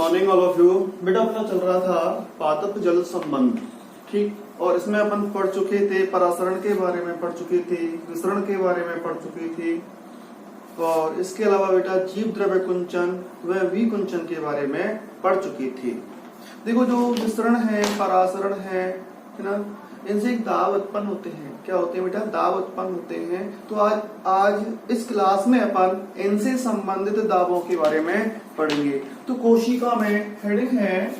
Morning all of you. बेटा अपना चल रहा था पादप जल संबंध, ठीक। और इसमें अपन पढ़ चुके थे, परासरण के बारे में पढ़ चुके थे, विसरण के बारे में पढ़ चुके थे, और इसके अलावा बेटा जीव द्रव्य कुंचन व विकुंचन के बारे में पढ़ चुके थे। देखो जो विसरण है, परासरण है ना, इनसे एक दाब उत्पन्न होते हैं। क्या होते हैं बेटा? दाब उत्पन्न होते हैं। तो आज इस क्लास में अपन इनसे संबंधित दाबों के बारे में पढ़ेंगे। तो कोशिका में हेडिंग है,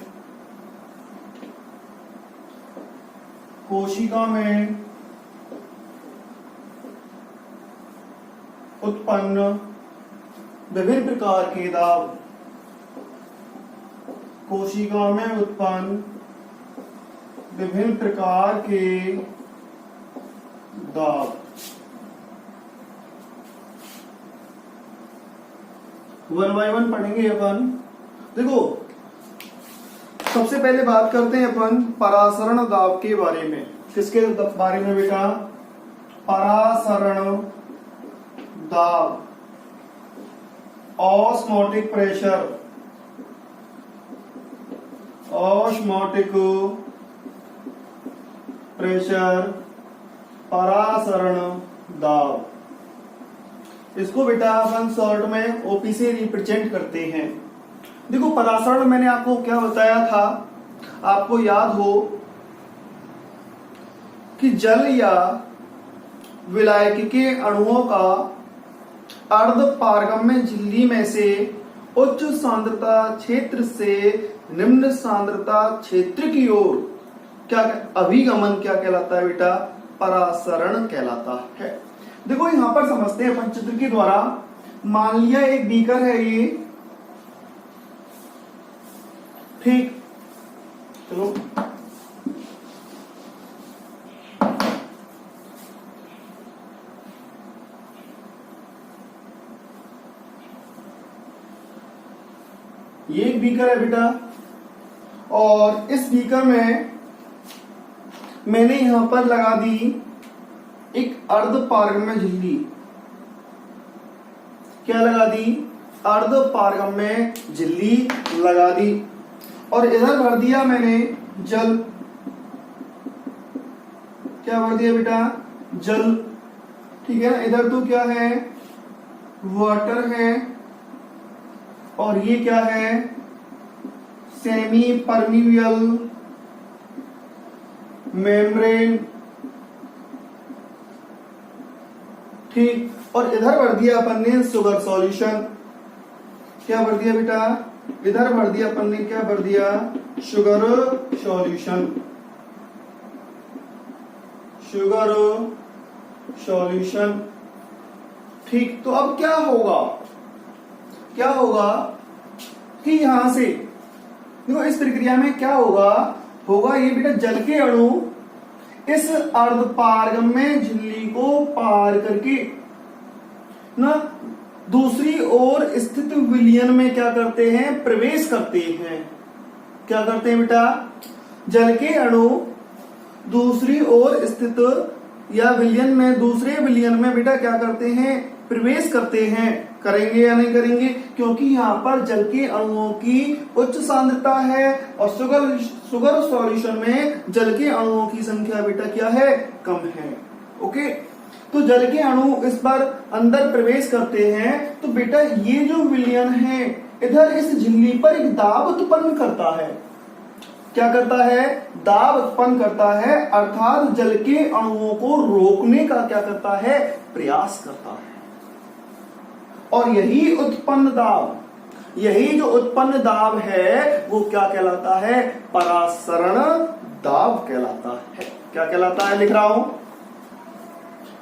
कोशिका में उत्पन्न विभिन्न प्रकार के दाब, कोशिका में उत्पन्न विभिन्न प्रकार के दाब। वन बाय वन पढ़ेंगे अपन। देखो सबसे पहले बात करते हैं अपन परासरण दाब के बारे में। किसके बारे में बेटा? परासरण दाब, ऑस्मोटिक प्रेशर, ऑस्मोटिक प्रेशर, परासरण दाब। इसको बेटा अपन शॉर्ट में ओपी से रिप्रेजेंट करते हैं। देखो परासरण मैंने आपको क्या बताया था, आपको याद हो कि जल या विलायक के अणुओं का अर्ध पारगम्य झिल्ली में से उच्च सांद्रता क्षेत्र से निम्न सांद्रता क्षेत्र की ओर क्या अभिगमन क्या कहलाता है बेटा? परासरण कहलाता है। देखो यहां पर समझते हैं अपन चित्र के द्वारा। मान लिया एक बीकर है ये, ठीक। चलो ये एक बीकर है बेटा, और इस बीकर में मैंने यहां पर लगा दी एक अर्ध पारगम्य झिल्ली। क्या लगा दी? अर्ध पारगम्य झिल्ली लगा दी। और इधर भर दिया मैंने जल। क्या भर दिया बेटा? जल, ठीक है ना। इधर तो क्या है? वाटर है, और ये क्या है? सेमी परमिवियल मेम्ब्रेन, ठीक। और इधर भर दिया अपन ने शुगर सॉल्यूशन। क्या भर दिया बेटा? इधर भर दिया अपन ने, क्या भर दिया? शुगर सॉल्यूशन, शुगर सॉल्यूशन, ठीक। तो अब क्या होगा? क्या होगा कि यहां से देखो इस प्रक्रिया में क्या होगा ये बेटा, जल के अणु इस अर्ध पारगम्य झिल्ली को पार करके ना दूसरी ओर स्थित विलयन में क्या करते हैं? प्रवेश करते हैं। क्या करते हैं बेटा? जल के अणु दूसरी ओर स्थित या विलयन में, दूसरे विलयन में बेटा क्या करते हैं? प्रवेश करते हैं। करेंगे या नहीं करेंगे? क्योंकि यहाँ पर जल के अणुओं की उच्च सांद्रता है, और शुगर सॉल्यूशन में जल के अणुओं की संख्या बेटा क्या है? कम है। ओके, तो जल के अणु इस बार अंदर प्रवेश करते हैं, तो बेटा ये जो विलयन है इधर इस झिल्ली पर एक दाब उत्पन्न करता है। क्या करता है? दाब उत्पन्न करता है, अर्थात जल के अणुओं को रोकने का क्या करता है? प्रयास करता है। और यही उत्पन्न दाब, यही जो उत्पन्न दाब है वो क्या कहलाता है? परासरण दाब कहलाता है। क्या कहलाता है? लिख रहा हूं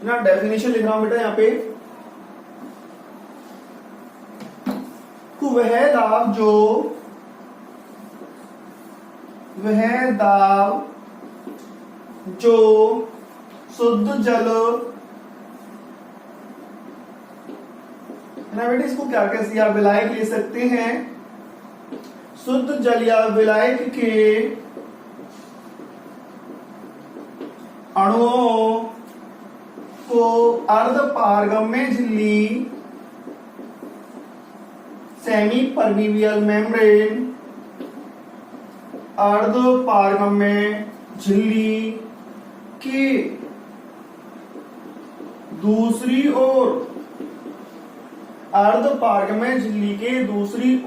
ना, डेफिनेशन लिख रहा हूं बेटा यहाँ पे। वह दाब जो शुद्ध जल ना बेटा, इसको क्या कैसे आप विलायक ले सकते हैं? शुद्ध जल या विलायक के अणुओं को अर्ध पारगम्य झिल्ली सेमी परमीवियल मेम्ब्रेन अर्ध पारगम्य झिल्ली के दूसरी ओर, अर्ध पारगम्य झिल्ली के दूसरी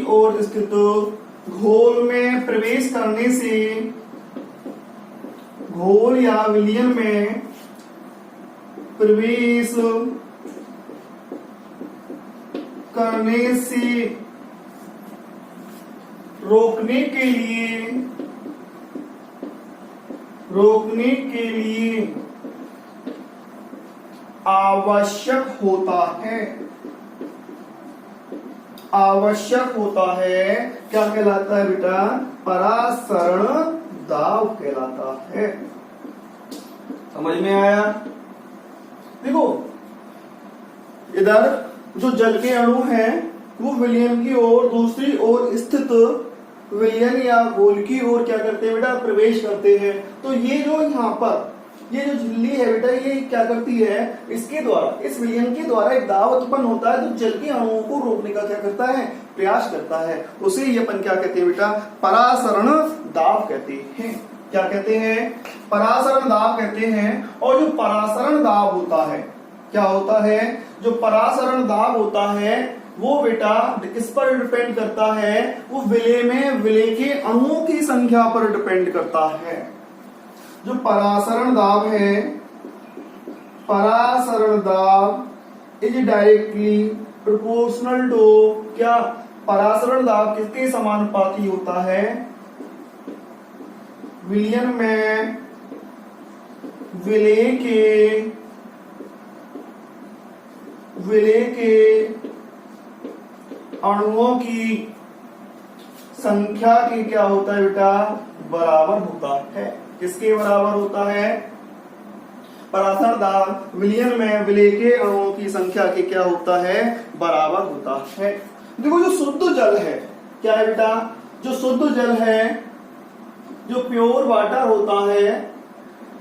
ओर स्थित घोल में प्रवेश करने से, घोल या विलयन में प्रवेश करने से रोकने के लिए आवश्यक होता है। क्या कहलाता है बेटा? परासरण दाब कहलाता है। समझ में आया? देखो इधर जो जल के अणु हैं वो विलयन की ओर, दूसरी ओर स्थित विलयन या घोल की ओर क्या करते हैं बेटा? प्रवेश करते हैं। तो ये जो यहाँ पर ये जो झिल्ली है बेटा, ये क्या करती है? इसके द्वारा, इस विलयन के द्वारा एक दाब उत्पन्न होता है जो जल के अणुओं को रोकने का क्या करता है? प्रयास करता है। उसे ये अपन क्या कहते हैं बेटा? परासरण दाब कहते हैं। क्या कहते हैं? परासरण दाब कहते हैं। और जो परासरण दाब होता है, क्या होता है? जो परासरण दाब होता है वो बेटा किस पर डिपेंड करता है? वो विलय के अणुओं की संख्या पर डिपेंड करता है। जो परासरण दाब है, परासरण दाब इज डायरेक्टली प्रोपोर्शनल टू, क्या? परासरण दाब किसके समानुपाती होता है? विलयन में विलय के अणुओं की संख्या के क्या होता है बेटा? बराबर होता है। किसके बराबर होता है? परासरण दाब विलयन में विलय के अणुओं की संख्या के क्या होता है? बराबर होता है। देखो जो शुद्ध जल है, क्या है बेटा? जो शुद्ध जल है, जो प्योर वाटर होता है,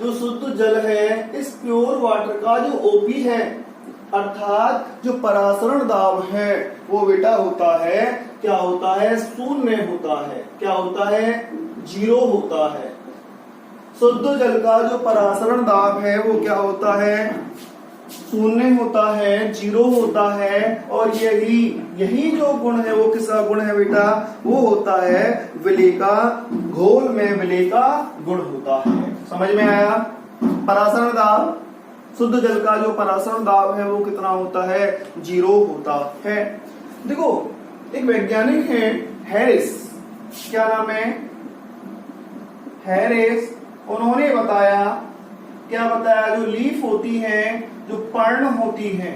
जो शुद्ध जल है, इस प्योर वाटर का जो ओपी है अर्थात जो परासरण दाब है वो बेटा होता है, क्या होता है? शून्य होता है। क्या होता है? 0 होता है। शुद्ध जल का जो परासरण दाब है वो क्या होता है? शून्य होता है, 0 होता है। और यही जो गुण है वो किसका गुण है बेटा? वो होता है विलय का, घोल में विलय का गुण होता है। समझ में आया? परासरण दाब, शुद्ध जल का जो परासरण दाब है वो कितना होता है? 0 होता है। देखो एक वैज्ञानिक है हैरिस, क्या नाम है? हैरिस। उन्होंने बताया, क्या बताया? जो लीफ होती है, जो पर्ण होती है,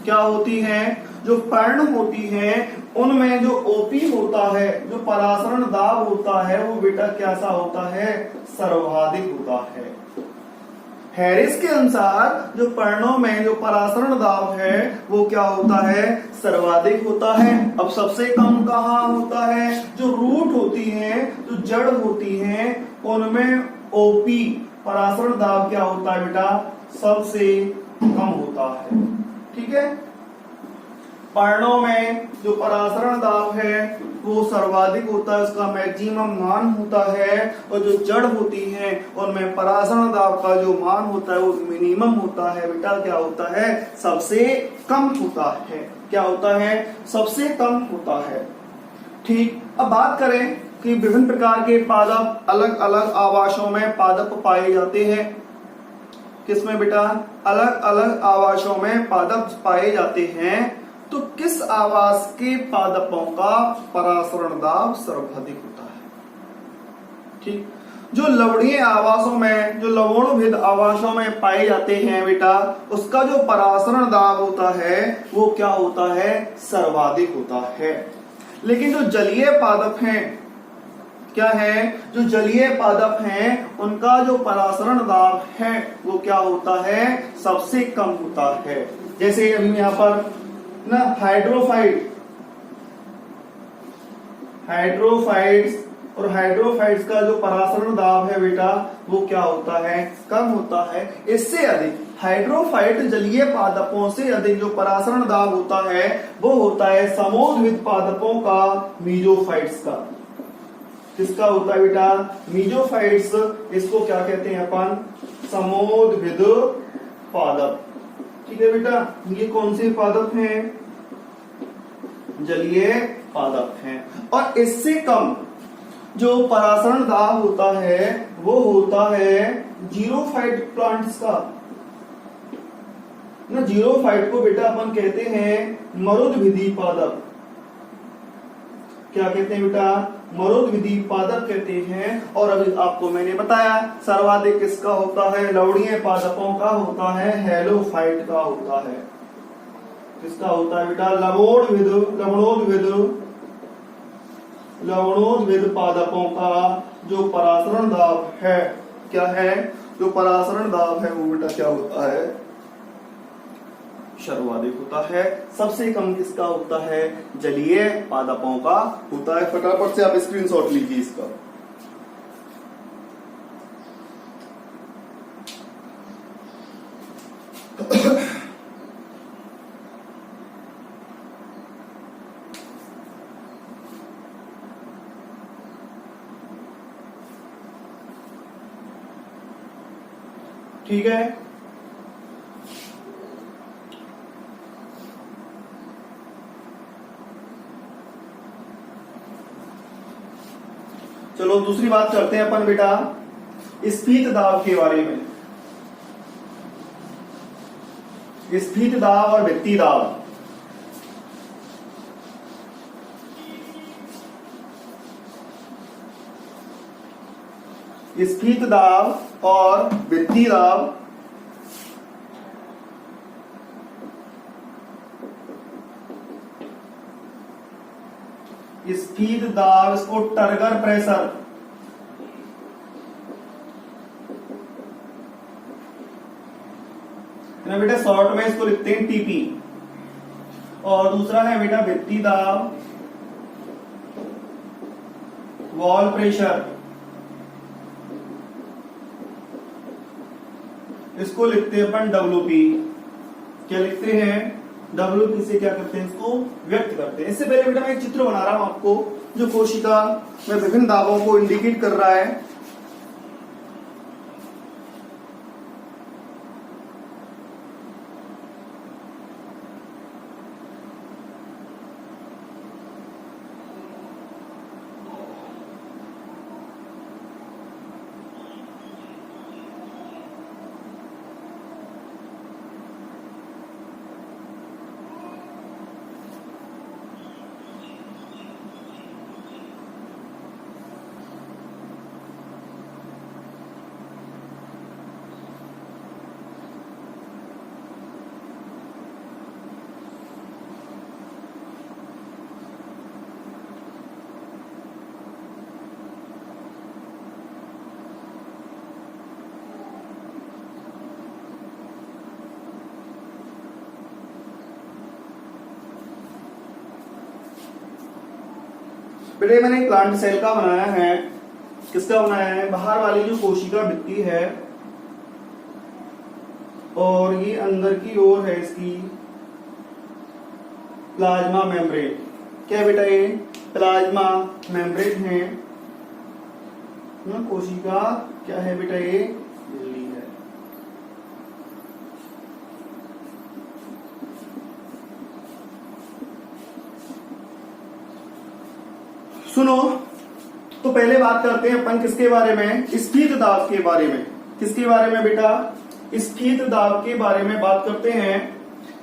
क्या होती है? जो पर्ण होती है उनमें जो ओपी होता है, जो परासरण दाब होता है वो बेटा कैसा होता है? सर्वाधिक होता है। हैरिस के अनुसार जो पर्णों में जो परासरण दाब है वो क्या होता है? सर्वाधिक होता है। अब सबसे कम कहाँ होता है? जो रूट होती है, जो जड़ होती है, उनमें ओपी परासरण दाब क्या होता है बेटा? सबसे कम होता है। ठीक है? पर्णों में जो परासरण दाब है वो सर्वाधिक होता है, उसका मैक्सिमम मान होता है। और जो जड़ होती है उनमें परासरण दाब का जो मान होता है वो मिनिमम होता है बेटा। क्या होता है? सबसे कम होता है। क्या होता है? सबसे कम होता है। ठीक, अब बात करें कि विभिन्न प्रकार के पादप अलग अलग आवासों में पादप पाए जाते हैं। किसमें बेटा? अलग अलग आवासों में पादप पाए जाते हैं। तो किस आवास के पादपों का परासरण दाब सर्वाधिक होता है? ठीक, जो लवणीय आवासों में, जो लवणभेद आवासों में पाए जाते हैं बेटा, उसका जो परासरण दाब होता है वो क्या होता है? सर्वाधिक होता है। लेकिन जो जलीय पादप हैं, क्या है? जो जलीय पादप हैं उनका जो परासरण दाब है वो क्या होता है? सबसे कम होता है। जैसे अभी यहाँ पर ना हाइड्रोफाइट्स और हाइड्रोफाइट्स का जो परासरण दाब है बेटा वो क्या होता है? कम होता है। इससे अधिक हाइड्रोफाइट जलीय पादपों से अधिक जो परासरण दाब होता है वो होता है समोद्भिद पादपों का, मीजोफाइट्स का। किसका होता है बेटा? मीजोफाइट्स। इसको क्या कहते हैं अपन? समोद्भिद पादप। ठीक है बेटा, ये कौन से पादप हैं? जलीय पादप हैं। और इससे कम जो परासरण दाब होता है वो होता है जीरोफाइट प्लांट्स का ना। जीरोफाइट को बेटा अपन कहते हैं मरुद्भिदी पादप। क्या कहते हैं बेटा? मरुद्भिदी पादप कहते हैं। और अभी आपको मैंने बताया सर्वाधिक किसका होता है? लवणीय पादपों का होता है, हेलोफाइट का होता है। किसका होता है बेटा? लवणोद्भिद पादपों का जो परासरण दाब है, क्या है? जो परासरण दाब है वो बेटा क्या होता है? सर्वाधिक होता है। सबसे कम किसका होता है? जलीय पादपों का होता है। फटाफट से आप स्क्रीनशॉट लीजिए इसका। ठीक है, चलो दूसरी बात करते हैं अपन बेटा स्फीत दाब के बारे में। स्फीत दाब और भित्ति दाब। स्फीत दाब और भित्ति दाब स्फीत दाब, इसको टर्गर प्रेशर, बेटा शॉर्ट में इसको लिखते हैं टीपी। और दूसरा है बेटा भित्ति दाब, वॉल प्रेशर, इसको लिखते हैं अपन डब्ल्यूपी। क्या लिखते हैं? डब्ल्यूपी से क्या करते हैं? इसको व्यक्त करते हैं। इससे पहले बेटा मैं एक चित्र बना रहा हूं आपको जो कोशिका में विभिन्न दाबों को इंडिकेट कर रहा है। बेटे मैंने प्लांट सेल का बनाया है। किसका बनाया है? बाहर वाली जो कोशिका भित्ति है और ये अंदर की ओर है इसकी प्लाज्मा मेम्ब्रेन। क्या बेटा? ये प्लाज्मा मेम्ब्रेन है ना। कोशिका क्या है बेटा? ये झिल्ली है। सुनो, तो पहले बात करते हैं अपन किसके बारे में? स्फीत दाब के बारे में। किसके बारे में बेटा? स्फीत दाब के बारे में बात करते हैं।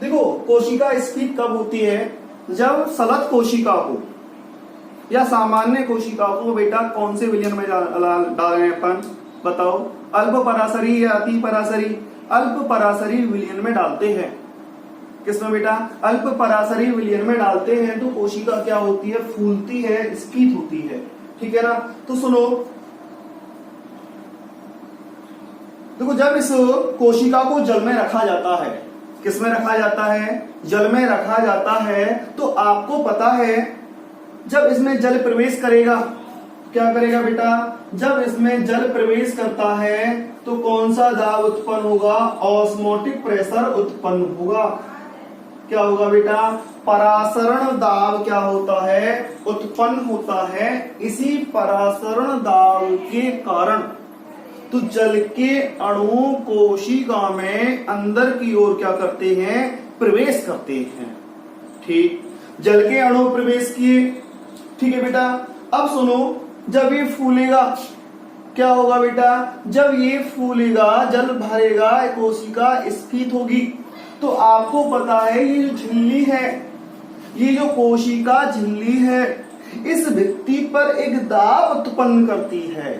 देखो, कोशिका स्फीत कब होती है? जब सलत कोशिका को या सामान्य कोशिका को बेटा कौन से विलयन में डाल रहे हैं अपन? बताओ, अल्प पराशरी या अति पराशरी? अल्प पराशरी विलयन में डालते हैं। किसमें बेटा? अल्प पराशरी विलयन में डालते हैं तो कोशिका क्या होती है? फूलती है, स्फीत होती है। ठीक है ना। तो सुनो, देखो, जब इस कोशिका को जल में रखा जाता है, किसमें रखा जाता है? जल में रखा जाता है। तो आपको पता है जब इसमें जल प्रवेश करेगा क्या करेगा बेटा, जब इसमें जल प्रवेश करता है तो कौन सा दाब उत्पन्न होगा, ऑस्मोटिक प्रेशर उत्पन्न होगा। क्या होगा बेटा, परासरण दाब क्या होता है, उत्पन्न होता है। इसी परासरण दाब के कारण तो जल के अणु कोशिका में अंदर की ओर क्या करते हैं, प्रवेश करते हैं। ठीक, जल के अणु प्रवेश किए। ठीक है बेटा, अब सुनो, जब ये फूलेगा क्या होगा बेटा, जब ये फूलेगा, जल भरेगा, कोशिका स्फीत होगी। तो आपको पता है ये जो झिल्ली है, ये जो कोशिका झिल्ली है, इस भित्ति पर एक दाब उत्पन्न करती है।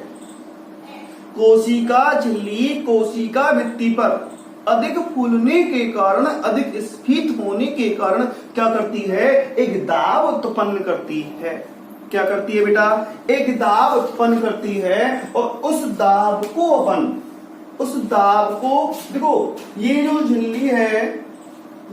कोशिका झिल्ली कोशिका भित्ति पर अधिक फूलने के कारण, अधिक स्फीत होने के कारण क्या करती है, एक दाब उत्पन्न करती है। क्या करती है बेटा, एक दाब उत्पन्न करती है। और उस दाब को उस दाब को देखो, ये जो झिल्ली है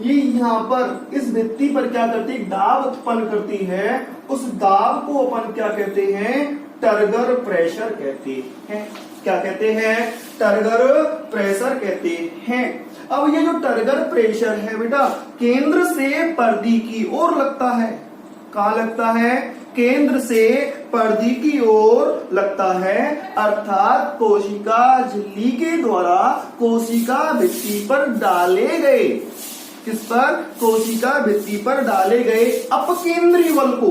ये यहाँ पर इस भित्ति पर क्या करती है, दाब उत्पन्न करती है। उस दाब को अपन क्या कहते हैं, टर्गर प्रेशर कहते हैं। क्या कहते हैं, टर्गर प्रेशर कहते हैं। अब ये जो टर्गर प्रेशर है बेटा, केंद्र से परिधि की ओर लगता है। कहाँ लगता है, केंद्र से परिधि की ओर लगता है, अर्थात कोशिका झिल्ली के द्वारा कोशिका भित्ति पर डाले गए, किस पर, कोशिका भित्ति पर डाले गए अपकेंद्रीय बल को।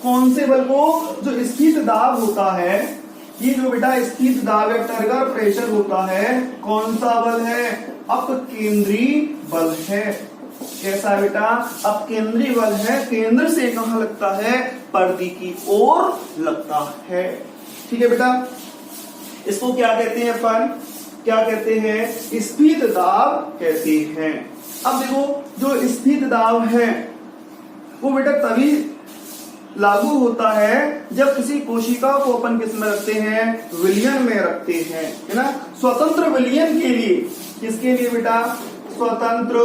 कौन से बल को, जो स्फीत दाब होता है, ये जो बेटा स्फीत दाब या टर्गर प्रेशर होता है, कौन सा बल है, अपकेंद्रीय बल है। कैसा बेटा, अपकेंद्रीय बल है, केंद्र से कहां लगता है, परिधि की ओर लगता है। ठीक है बेटा, इसको क्या कहते हैं अपन, क्या कहते हैं, स्फीत दाब कहते हैं। अब देखो, जो स्फीत दाब है वो बेटा तभी लागू होता है जब किसी कोशिका को अपन किस में रखते हैं, विलयन में रखते हैं, है ना। स्वतंत्र विलयन के लिए, किसके लिए बेटा, स्वतंत्र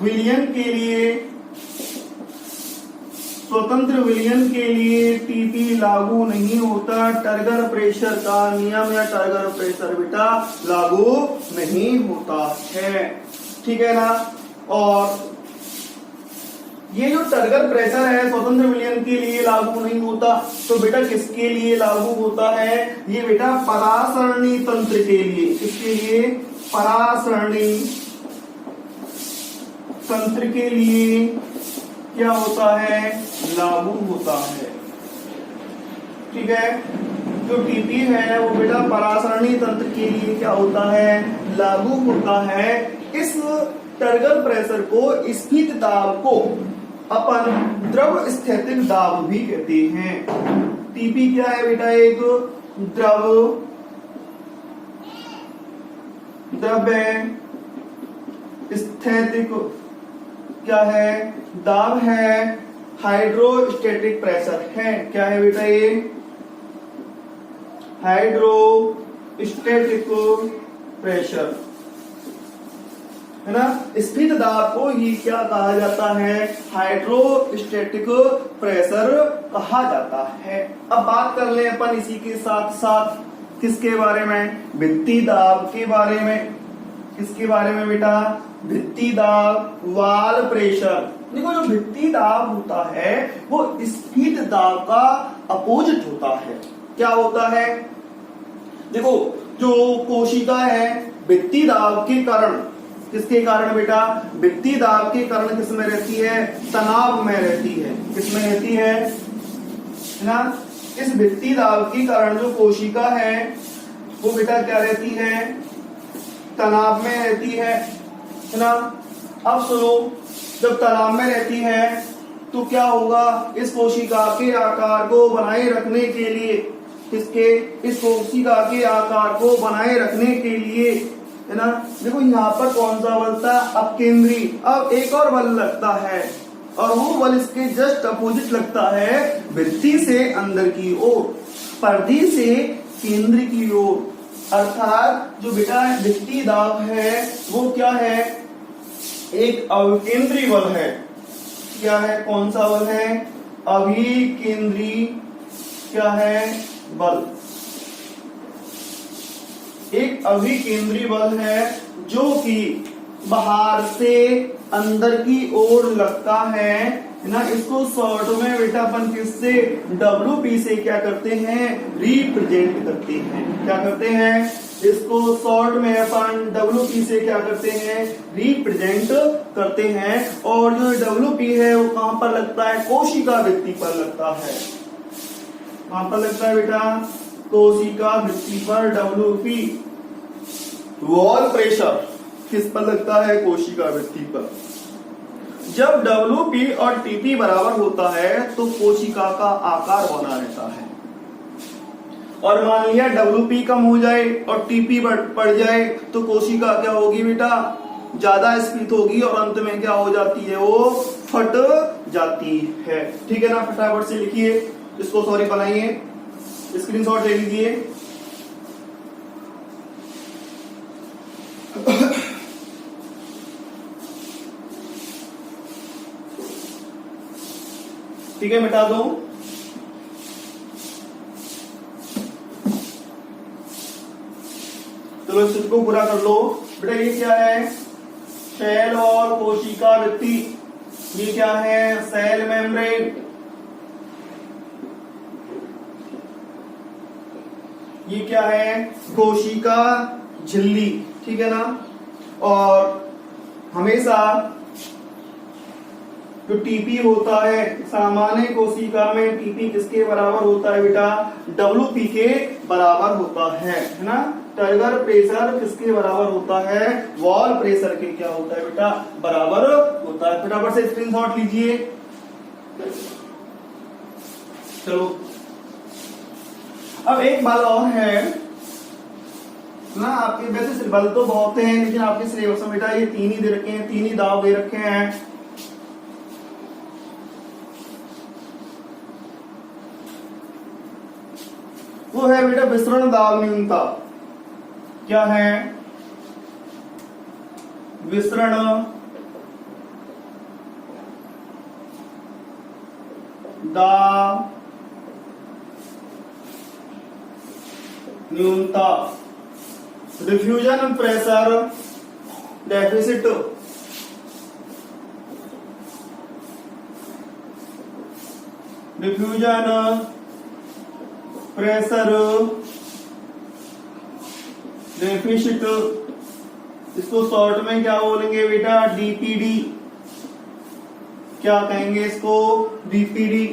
विलयन के लिए, स्वतंत्र विलयन के लिए टीपी लागू नहीं होता। टर्गर प्रेशर का नियम या टर्गर प्रेशर बेटा लागू नहीं होता है। ठीक है ना। और ये जो टर्गर प्रेशर है स्वतंत्र विलयन के लिए लागू नहीं होता, तो बेटा किसके लिए लागू होता है, ये बेटा परासरणी तंत्र के लिए। किसके लिए, परासरणी तंत्र के लिए क्या होता है, लागू होता है। ठीक है, जो टीपी है वो बेटा परासरणी तंत्र के लिए क्या होता है, लागू होता है। इस टर्गर प्रेशर को, स्फीत दाब को अपन द्रव स्थैतिक दाब भी कहते हैं। टीपी क्या है बेटा, एक द्रव्य स्थैतिक क्या है, दाब है, हाइड्रोस्टैटिक प्रेशर है। क्या है बेटा, ये हाइड्रोस्टैटिक प्रेशर है ना। स्फीत दाब को ही क्या कहा जाता है, हाइड्रोस्टैटिक प्रेशर कहा जाता है। अब बात कर ले अपन इसी के साथ साथ किसके बारे में, भित्ति दाब के बारे में। किसके बारे में बेटा, भित्ति दाब, वाल प्रेशर। देखो, जो भित्ति दाब होता है वो स्फीत दाब का अपोजिट होता है। क्या होता है, देखो जो कोशिका है भित्ति दाब के कारण, किसके कारण बेटा, भित्ति दाब के कारण किस में रहती है, तनाव में रहती है। किस में रहती है ना। इस भित्ति दाब के कारण जो कोशिका है वो बेटा क्या रहती है, तनाव में रहती है ना। अब सुनो, जब तनाव में रहती है तो क्या होगा, इस कोशिका के आकार को बनाए रखने के लिए, इस कोशिका के आकार को बनाए रखने के लिए, है ना। देखो यहाँ पर कौन सा बल था, अपकेंद्री। अब एक और बल लगता है और वो बल इसके जस्ट अपोजिट लगता है, भित्ति से अंदर की ओर, परिधि से केंद्र की ओर। अर्थात जो बेटा भित्ति दाब है वो क्या है, एक अभिकेंद्री बल है। क्या है, कौन सा बल है, अभिकेंद्री क्या है? बल। एक अभिकेंद्री बल है जो कि बाहर से अंदर की ओर लगता है ना। इसको शॉर्ट में बेटा अपन किससे? WP से क्या करते हैं? रिप्रेजेंट करते हैं। क्या करते हैं? इसको शॉर्ट में अपन WP से क्या करते हैं? रिप्रेजेंट करते हैं। और जो WP है वो कहां पर लगता है? कोशिका वृत्ति पर लगता है। कहां पर लगता है बेटा? कोशिका वृत्ति पर WP। वॉल प्रेशर किस पर लगता है? कोशिका वृत्ति पर। जब WP और TP बराबर होता है तो कोशिका का आकार बना रहता है। और मान लिया WP कम हो जाए और TP बढ़ जाए तो कोशिका क्या होगी बेटा? ज्यादा स्फीत होगी और अंत में क्या हो जाती है? वो फट जाती है। ठीक है ना? फटाफट से लिखिए इसको, सॉरी बनाइए, स्क्रीनशॉट ले लीजिए। ठीक है, मिटा दो। चलो इस को पूरा कर लो बेटा। ये क्या है? सेल और कोशिका वृत्ति। ये क्या है? Cell membrane. ये क्या है? कोशिका झिल्ली। ठीक है ना? और हमेशा जो TP होता है सामान्य कोशिका में, TP किसके बराबर होता है बेटा? WP के बराबर होता है ना। टर्गर प्रेशर किसके बराबर होता है? वॉल प्रेशर के क्या होता है बेटा? बराबर होता है। फटाफट से स्क्रीनशॉट लीजिए। चलो अब एक बात और है ना, आपके वैसे बल तो बहुत हैं लेकिन आपके सिलेबस में बेटा ये 3 ही दे रखे हैं, 3 ही दाव दे रखे हैं। वो है बेटा विसरण दाब न्यूनता। क्या है? विसरण दाब न्यूनता। Diffusion pressure deficit. Diffusion pressure deficit, इसको शॉर्ट में क्या बोलेंगे बेटा? DPD। क्या कहेंगे इसको? DPD।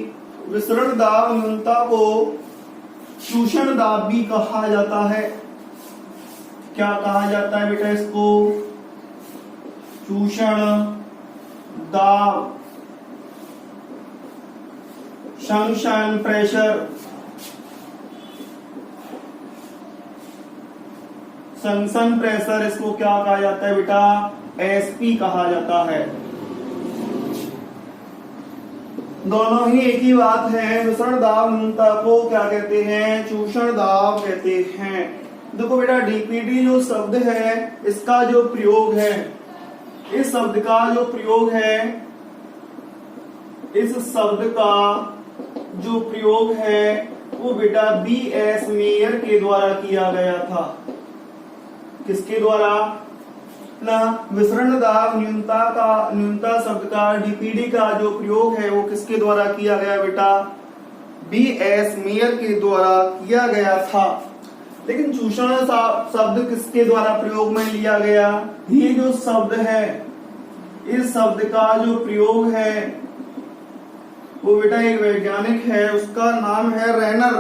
विसरण दाब न्यूनता को चूषण दाब भी कहा जाता है। क्या कहा जाता है बेटा इसको? चूषण दाब। संसन प्रेशर, संसन प्रेशर इसको क्या कहा जाता है बेटा? SP कहा जाता है। दोनों ही एक ही बात है। विसरण दाब न्यूनता को क्या कहते हैं? चूषण दाब कहते हैं। देखो बेटा DPD जो शब्द है इसका जो प्रयोग है, इस शब्द का जो प्रयोग है, इस शब्द का जो प्रयोग है वो बेटा BS मेयर के द्वारा किया गया था। किसके द्वारा? ना विसरण दाब न्यूनता शब्द का DPD का जो प्रयोग है वो किसके द्वारा किया गया बेटा? BS मेयर के द्वारा किया गया था। लेकिन चूषण शब्द किसके द्वारा प्रयोग में लिया गया? ये जो शब्द है, इस शब्द का जो प्रयोग है वो बेटा एक वैज्ञानिक है, उसका नाम है रेनर।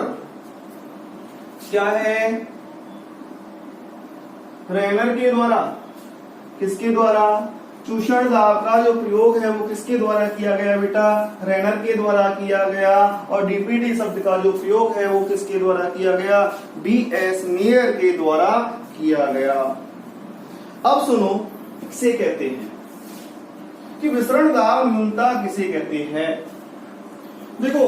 क्या है? रेनर के द्वारा। किसके द्वारा? चूषण दाब का जो प्रयोग है वो किसके द्वारा किया गया बेटा? रेनर के द्वारा किया गया। और DPD शब्द का जो प्रयोग है वो किसके द्वारा किया गया? BS मेयर के द्वारा किया गया। अब सुनो, किसे कहते हैं कि विसरण दाब न्यूनता किसे कहते हैं? देखो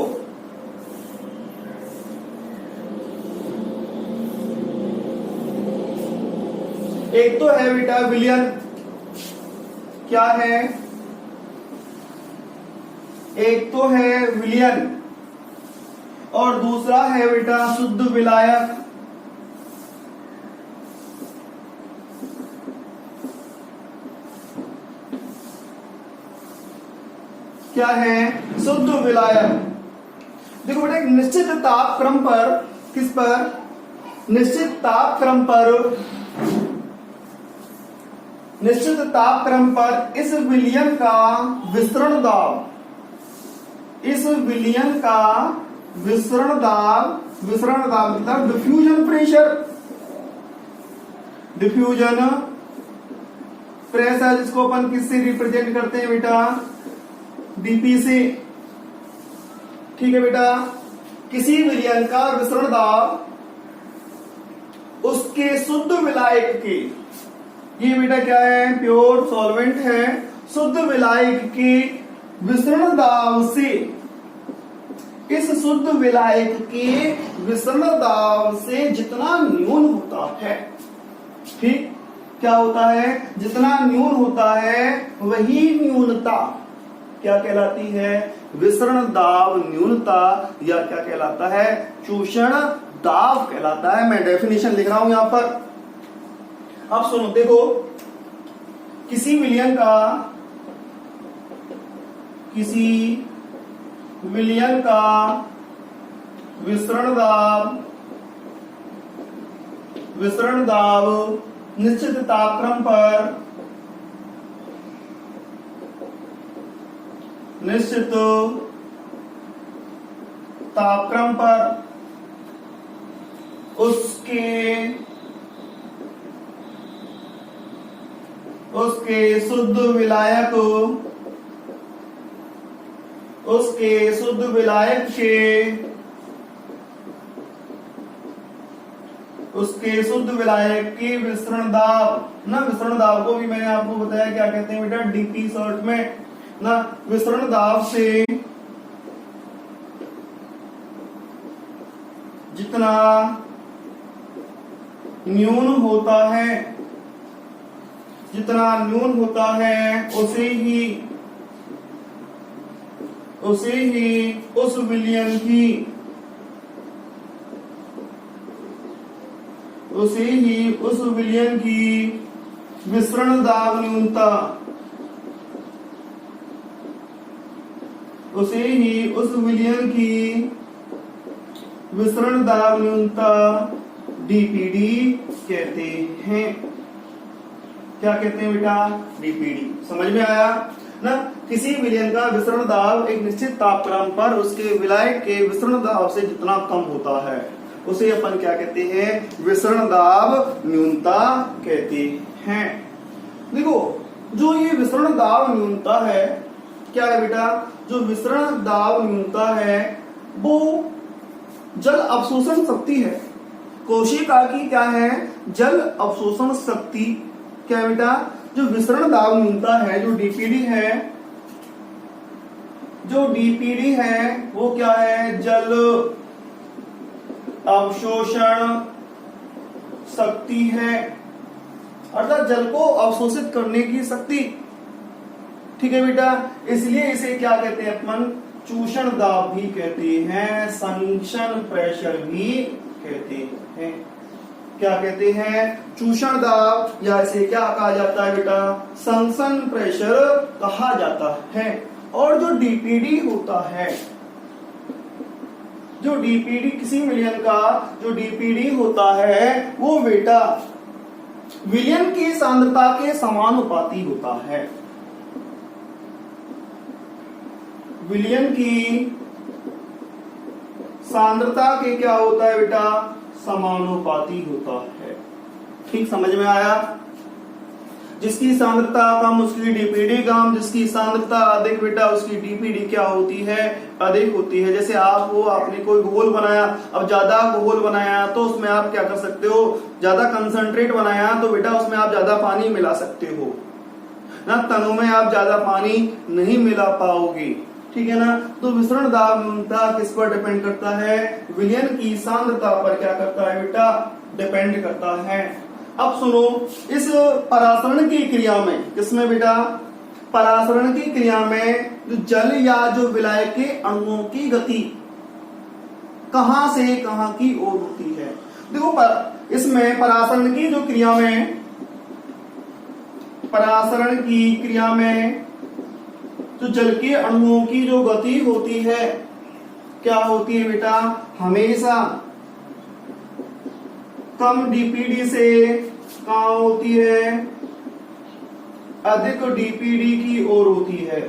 एक तो है बेटा विलियन। क्या है? एक तो है विलियन और दूसरा है बेटा शुद्ध विलायक। क्या है? शुद्ध विलायक। देखो बेटा, एक निश्चित तापक्रम पर, किस पर? निश्चित तापक्रम पर, निश्चित तापक्रम पर इस विलयन का विसरण दाब, इस विलयन का विसरण दाब, विसरण दाब मतलब डिफ्यूजन प्रेशर, डिफ्यूजन प्रेशर, जिसको अपन किससे रिप्रेजेंट करते हैं बेटा? डीपी से। ठीक है बेटा, किसी विलयन का विसरण दाब उसके शुद्ध विलायक के, ये बेटा क्या है? प्योर सॉल्वेंट है। शुद्ध विलायक के विसरण दाब से, इस शुद्ध विलायक के विसरण दाब से जितना न्यून होता है, ठीक, क्या होता है? जितना न्यून होता है वही न्यूनता क्या कहलाती है? विसरण दाब न्यूनता, या क्या कहलाता है? चूषण दाब कहलाता है। मैं डेफिनेशन लिख रहा हूं यहां पर। अब सुनो, देखो, किसी विलयन का, किसी विलयन का विसरण दाब, विसरण दाब निश्चित तापक्रम पर, निश्चित तापक्रम पर उसके शुद्ध विलायक, उसके शुद्ध विलायक के, उसके शुद्ध विलायक की विसरण दाब ना, विसरण दाब को भी मैंने आपको बताया क्या कहते हैं बेटा? डीपी शॉर्ट में ना। विसरण दाब से जितना न्यून होता है, जितना न्यून होता है उसे ही उस विलयन की, उसे ही उस विलयन की विसरण दाब न्यूनता, उसे ही उस विलयन की विसरण दाब न्यूनता डीपीडी कहते हैं। क्या कहते हैं बेटा? डीपीडी। समझ में आया ना? किसी विलयन का विसरण दाब एक निश्चित तापक्रम पर उसके विलायक के विसरण दाब से जितना कम होता है उसे अपन क्या कहते हैं? विसरण दाब न्यूनता कहते हैं। देखो, जो ये विसरण दाब न्यूनता है, क्या है बेटा? जो विसरण दाब न्यूनता है वो जल अवशोषण शक्ति है। कोशिका की क्या है? जल अवशोषण शक्ति। क्या है बेटा? जो विसरण दाब न्यूनता है, जो डीपीडी है, जो डीपीडी है वो क्या है? जल अवशोषण शक्ति है, अर्थात जल को अवशोषित करने की शक्ति। ठीक है बेटा, इसलिए इसे क्या कहते हैं अपन? चूषण दाब भी कहते हैं, संक्शन प्रेशर भी कहते हैं। क्या कहते हैं? चूषण दाब, या इसे क्या कहा जाता है बेटा? संक्शन प्रेशर कहा जाता है। और जो डीपीडी होता है, जो डीपीडी किसी विलयन का जो डीपीडी होता है वो बेटा विलयन की सांद्रता के समानुपाती होता है। विलयन की सांद्रता के क्या होता है बेटा? समानुपाती होता है। ठीक, समझ में आया? जिसकी सांद्रता कम उसकी डीपीडी कम, जिसकी सांद्रता अधिक बेटा उसकी डीपीडी क्या होती है? अधिक होती है। जैसे आपने कोई घोल बनाया, अब ज्यादा घोल बनाया तो उसमें आप क्या कर सकते हो? ज्यादा कंसंट्रेट बनाया तो बेटा उसमें आप ज्यादा पानी मिला सकते हो ना, तनों में आप ज्यादा पानी नहीं मिला पाओगे। ठीक है ना? तो विसरण दाब न्यूनता किस पर डिपेंड करता है? विलयन की सांद्रता पर क्या करता है बेटा? डिपेंड करता है। अब सुनो, इस परासरण की क्रिया में, किसमें बेटा? परासरण की क्रिया में जो जल या जो विलायक के अणुओं की गति, कहां से कहां की ओर होती है। देखो इसमें परासरण की जो क्रिया में, परासरण की क्रिया में जो जल के अणुओं की जो गति होती है क्या होती है बेटा, हमेशा कम डीपीडी से कहां होती है, अधिक डीपीडी की ओर होती है।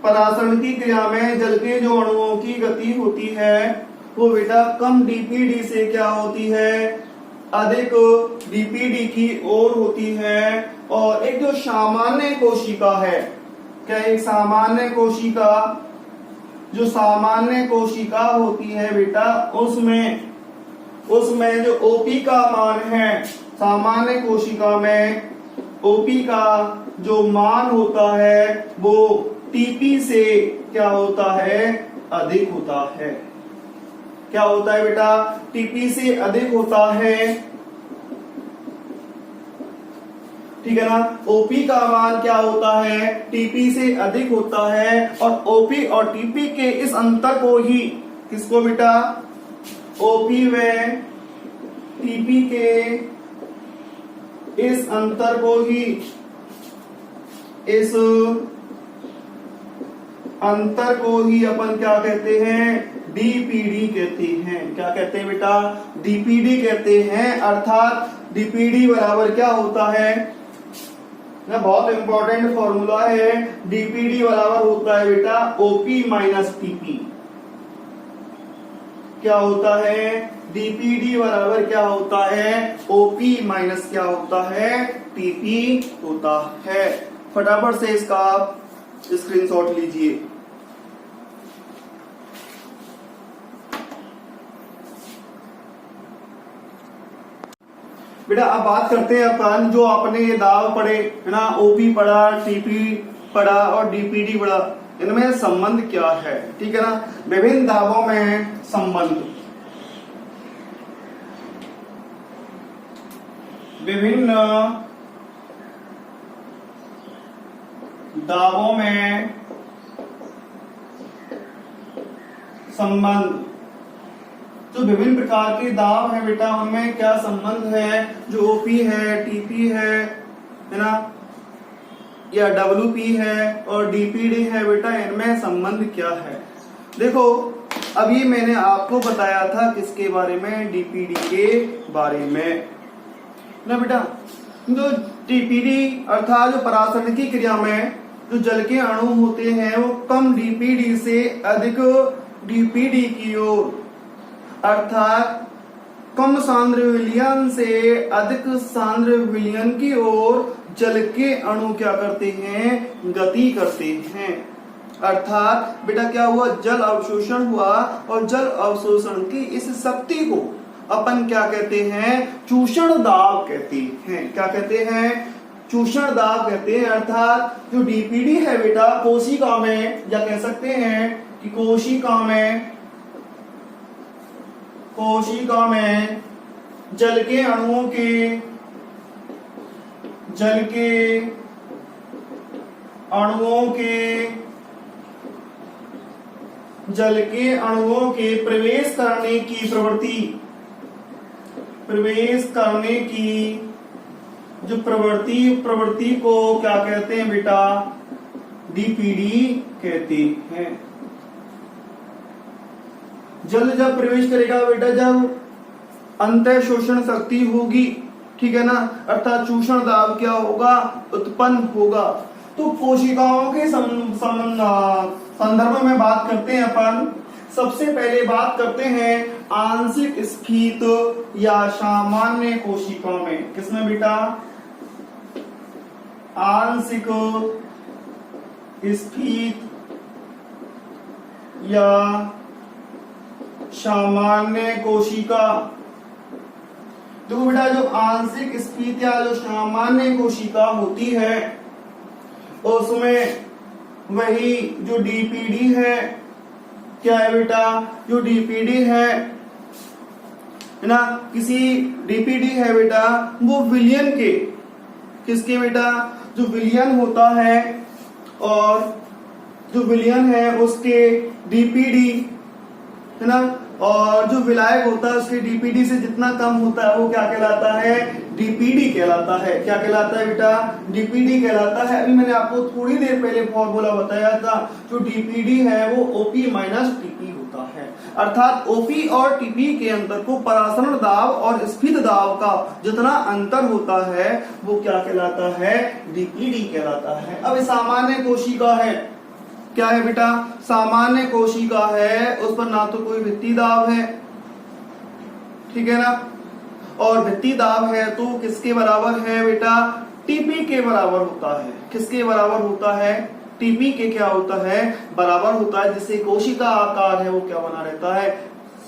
परासरण की क्रिया में जल के जो अणुओं की गति होती है वो बेटा कम डीपीडी से क्या होती है, अधिक डीपीडी की ओर होती है। और एक जो सामान्य कोशिका है, क्या एक सामान्य कोशिका, जो सामान्य कोशिका होती है बेटा उसमें जो ओपी का मान है, सामान्य कोशिका में ओपी का जो मान होता है वो टीपी से क्या होता है, अधिक होता है। क्या होता है बेटा, टीपी से अधिक होता है, ठीक है ना। ओपी का मान क्या होता है, टीपी से अधिक होता है। और ओपी और टीपी के इस अंतर को ही, किसको बेटा, ओपी व टीपी के इस अंतर को ही, इस अंतर को ही अपन क्या कहते हैं, डीपीडी कहते हैं। क्या कहते हैं बेटा, डीपीडी कहते हैं। अर्थात डीपीडी बराबर क्या होता है ना, बहुत इंपॉर्टेंट फॉर्मूला है, डीपीडी बराबर होता है बेटा ओपी माइनस टीपी। क्या होता है, डीपीडी बराबर क्या होता है, ओपी माइनस क्या होता है, टीपी होता है। फटाफट से इसका आप स्क्रीनशॉट लीजिए। बेटा अब बात करते हैं अपन, जो आपने ये दाव पढ़े है ना, ओपी पढ़ा, टीपी पढ़ा और डीपीडी पढ़ा, इनमें संबंध क्या है, ठीक है ना। विभिन्न दावों में संबंध, विभिन्न दावों में संबंध, जो विभिन्न प्रकार के दाव है बेटा उनमें क्या संबंध है, जो ओपी है, टीपी है ना, या डब्ल्यूपी है और डीपीडी है बेटा, इनमें संबंध क्या है। देखो अभी मैंने आपको बताया था किसके बारे में, डीपीडी के बारे में ना बेटा। जो डीपीडी अर्थात जो परासरण की क्रिया में जो जल के अणु होते हैं वो कम डीपीडी से अधिक डीपीडी की ओर, अर्थात कम सांद्र विलयन से अधिक सांद्र विलयन की ओर जल के अणु क्या करते हैं, गति करते हैं। अर्थात बेटा क्या हुआ, जल अवशोषण हुआ और जल अवशोषण की इस शक्ति को अपन क्या कहते हैं, चूषण दाब कहते हैं। क्या कहते हैं, चूषण दाब कहते हैं। अर्थात जो डीपीडी है बेटा कोशिका में, या कह सकते हैं कि कोशिका में जल के अणुओं के, जल के अणुओं के प्रवेश करने की जो प्रवृत्ति को क्या कहते हैं बेटा, डीपीडी कहते हैं। जल जब प्रवेश करेगा बेटा, जब अंतः शोषण शक्ति होगी, ठीक है ना, अर्थात चूषण दाब क्या होगा, उत्पन्न होगा। तो कोशिकाओं के संदर्भ में बात करते हैं अपन। सबसे पहले बात करते हैं आंशिक स्फीत या सामान्य कोशिका में। किसमें बेटा, आंशिक स्फीत या सामान्य कोशिका। देखो बेटा जो आंशिक स्फीत या जो सामान्य कोशिका होती है उसमें वही जो डीपीडी है, क्या है बेटा, जो डीपीडी है ना, किसी डीपीडी है बेटा वो विलयन के, किसके बेटा, जो विलयन होता है और जो विलयन है उसके डीपीडी है ना, और जो विलायक होता है उसके डीपीडी से जितना कम होता है वो क्या कहलाता है, डीपीडी कहलाता है। क्या कहलाता है बेटा, डीपीडी कहलाता है। अभी मैंने आपको थोड़ी देर पहले फॉर्मूला बताया था, जो डीपीडी है वो ओपी माइनस टीपी होता है। अर्थात ओपी और टीपी के अंतर को परासरण दाब और स्फीत दाब का जितना अंतर होता है वो क्या कहलाता है, डीपीडी कहलाता है। अब सामान्य कोशिका है, क्या है बेटा, सामान्य कोशिका है, उस पर ना तो कोई भित्ति दाब है, ठीक है ना, और भित्ति दाब है तो किसके बराबर है बेटा, टीपी के बराबर होता है। किसके बराबर होता है, टीपी के क्या होता है, बराबर होता है, जिससे कोशिका आकार है वो क्या बना रहता है,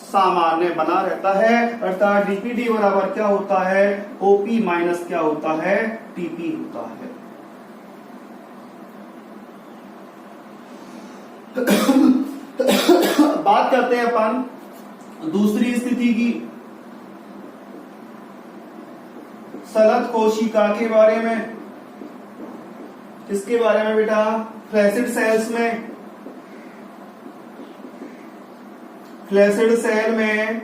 सामान्य बना रहता है। अर्थात डीपीडी बराबर क्या होता है, ओपी माइनस क्या होता है, टीपी होता है। बात करते हैं अपन दूसरी स्थिति की, सलत कोशिका के बारे में। किसके बारे में बेटा, फ्लैसिड सेल्स में, फ्लैसिड सेल में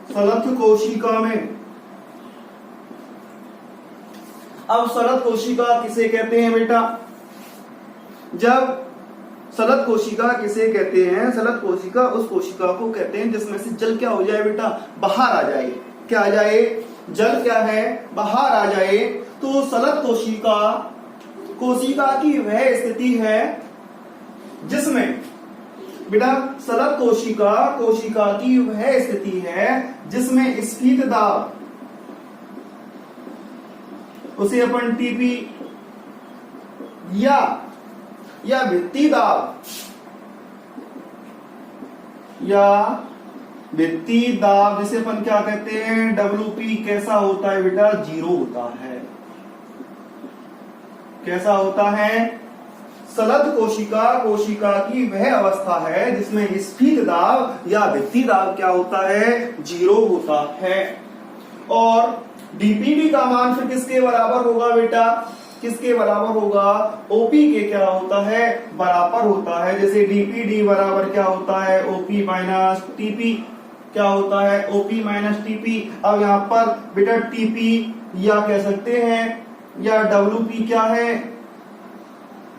सलत कोशिका में। अब सलत कोशिका किसे कहते हैं बेटा, जब सलत कोशिका किसे कहते हैं, सलत कोशिका उस कोशिका को कहते हैं जिसमें से जल क्या हो जाए बेटा, बाहर आ जाए। क्या आ जाए, जल क्या है, बाहर आ जाए। तो सलत कोशिका कोशिका की वह स्थिति है जिसमें बेटा, सलत कोशिका कोशिका की वह स्थिति है जिसमें स्फीत दाब, उसे अपन टीपी या भित्ति दाब जिसे अपन क्या कहते हैं, डब्ल्यूपी, कैसा होता है बेटा, 0 होता है। कैसा होता है, सलत कोशिका की वह अवस्था है जिसमें स्फीत दाब या भित्ति दाब क्या होता है, 0 होता है। और डीपीडी का मान फिर किसके बराबर होगा बेटा, किसके बराबर होगा, ओपी के क्या होता है, बराबर होता है। जैसे डीपीडी बराबर क्या होता है, ओपी माइनस टीपी, क्या होता है, ओपी माइनस टीपी। अब यहाँ पर बेटा टीपी या कह सकते हैं या डब्ल्यूपी क्या है,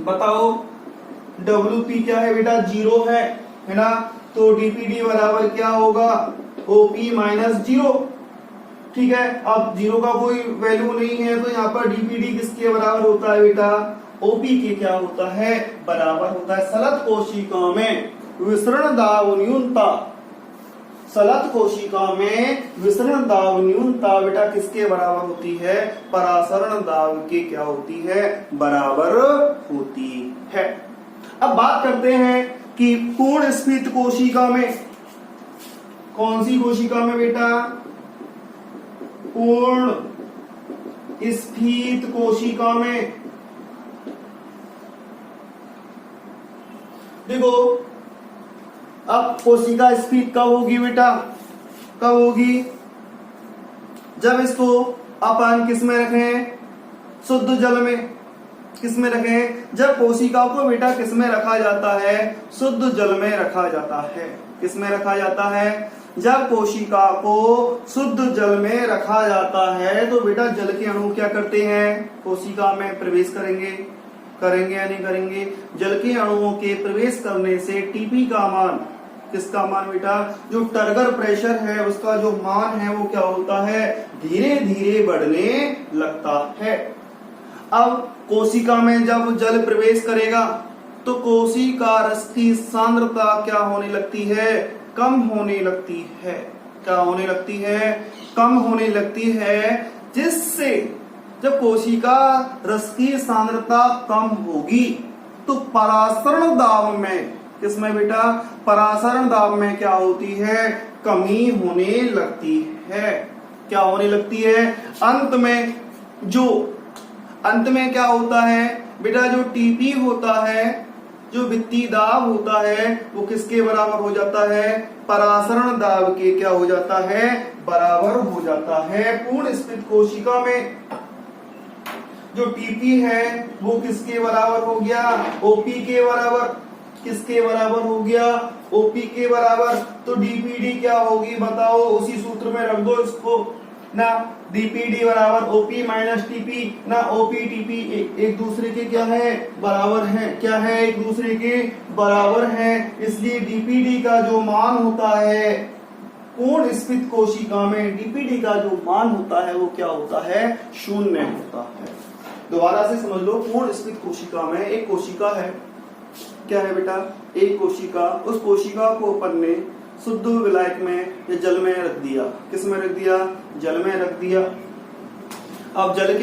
बताओ, डब्ल्यूपी क्या है बेटा, 0 है ना। तो डीपीडी बराबर क्या होगा, ओपी माइनस 0, ठीक है। अब 0 का कोई वैल्यू नहीं है तो यहाँ पर डीपीडी किसके बराबर होता है बेटा, ओपी के क्या होता है, बराबर होता है। सलत कोशिका में विसरण दाब न्यूनता, सलत कोशिका में विसरण दाब न्यूनता बेटा किसके बराबर होती है, परासरण दाब के क्या होती है, बराबर होती है। अब बात करते हैं कि पूर्ण स्फीत कोशिका में, कौन सी कोशिका में बेटा, पूर्ण स्फीत कोशिका में। देखो अब कोशिका स्फीत कब होगी बेटा, कब होगी, जब इसको अपन किस में रखें, शुद्ध जल में। किस में रखें, जब कोशिका को बेटा किस में रखा जाता है, शुद्ध जल में रखा जाता है। किस में रखा जाता है, जब कोशिका को शुद्ध जल में रखा जाता है तो बेटा जल के अणु क्या करते हैं, कोशिका में प्रवेश करेंगे या नहीं करेंगे। जल के अणुओं के प्रवेश करने से टीपी का मान, किसका मान बेटा, जो टर्गर प्रेशर है उसका जो मान है वो क्या होता है, धीरे धीरे बढ़ने लगता है। अब कोशिका में जब जल प्रवेश करेगा तो कोशिका रस की सांद्रता क्या होने लगती है, कम होने लगती है। क्या होने लगती है, कम होने लगती है, जिससे जब कोशिका रस की सांद्रता कम होगी तो परासरण दाब में, किसमें बेटा, परासरण दाब में क्या होती है, कमी होने लगती है। क्या होने लगती है, अंत में क्या होता है बेटा, जो टीपी होता है, जो भित्ति दाब होता है वो किसके बराबर हो जाता है, परासरण दाब के क्या हो जाता है, बराबर हो जाता है। पूर्ण स्फीत कोशिका में जो टीपी है वो किसके बराबर हो गया, ओपी के बराबर। किसके बराबर हो गया, ओपी के बराबर। तो डीपीडी क्या होगी बताओ, उसी सूत्र में रख दो इसको ना, डीपीडी बराबर ओपी माइनस टीपी ना, ओपी टीपी एक दूसरे के क्या है, बराबर है। क्या है, एक दूसरे के बराबर है। इसलिए डीपीडी का जो मान होता है पूर्ण स्फीत कोशिका में, डीपीडी का जो मान होता है वो क्या होता है, शून्य होता है। दोबारा से समझ लो, पूर्ण स्फीत कोशिका में एक कोशिका है, क्या है बेटा, एक कोशिका। उस कोशिका को अपन ने शुद्ध विलायक में या जल में रख दिया। किस में रख दिया, जल में रख दिया। अब जल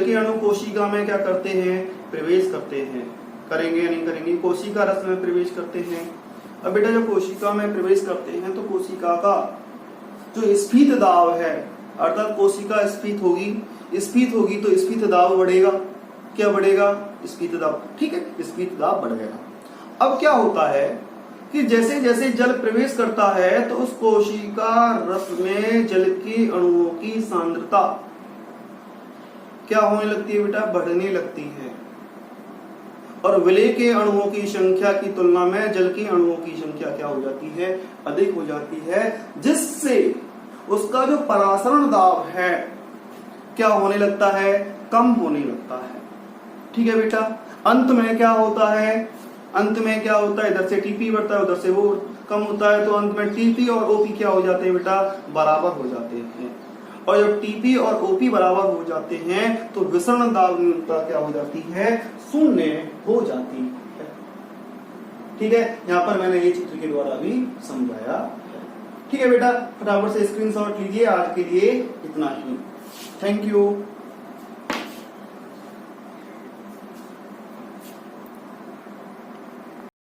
के अणु कोशिका में क्या करते हैं, प्रवेश करते हैं। करेंगे या नहीं करेंगे, कोशिका रस में प्रवेश करते हैं। अब बेटा जब कोशिका में प्रवेश करते हैं तो कोशिका का जो स्फीत दाब है, अर्थात कोशिका स्फीत होगी तो स्फीत दाब बढ़ेगा। क्या बढ़ेगा, स्फीत दाब। ठीक है, स्फीत दाब बढ़ गया। अब क्या होता है कि जैसे जैसे जल प्रवेश करता है तो उस कोशिका रस में जल के अणुओं की सांद्रता क्या होने लगती है बेटा, बढ़ने लगती है। और विलय के अणुओं की संख्या की तुलना में जल के अणुओं की संख्या क्या हो जाती है, अधिक हो जाती है, जिससे उसका जो परासरण दाब है क्या होने लगता है, कम होने लगता है। ठीक है बेटा, अंत में क्या होता है, इधर से टीपी बढ़ता है, उधर से वो कम होता है, तो अंत में टीपी और ओपी क्या हो जाते हैं बेटा, बराबर हो जाते हैं। और जब टीपी और ओपी बराबर हो जाते हैं तो विसरण दाब न्यूनता क्या हो जाती है, शून्य हो जाती है। ठीक है, यहाँ पर मैंने ये चित्र के द्वारा भी समझाया है। ठीक है बेटा, फटाफट से स्क्रीनशॉट लीजिए। आज के लिए इतना ही। Thank you.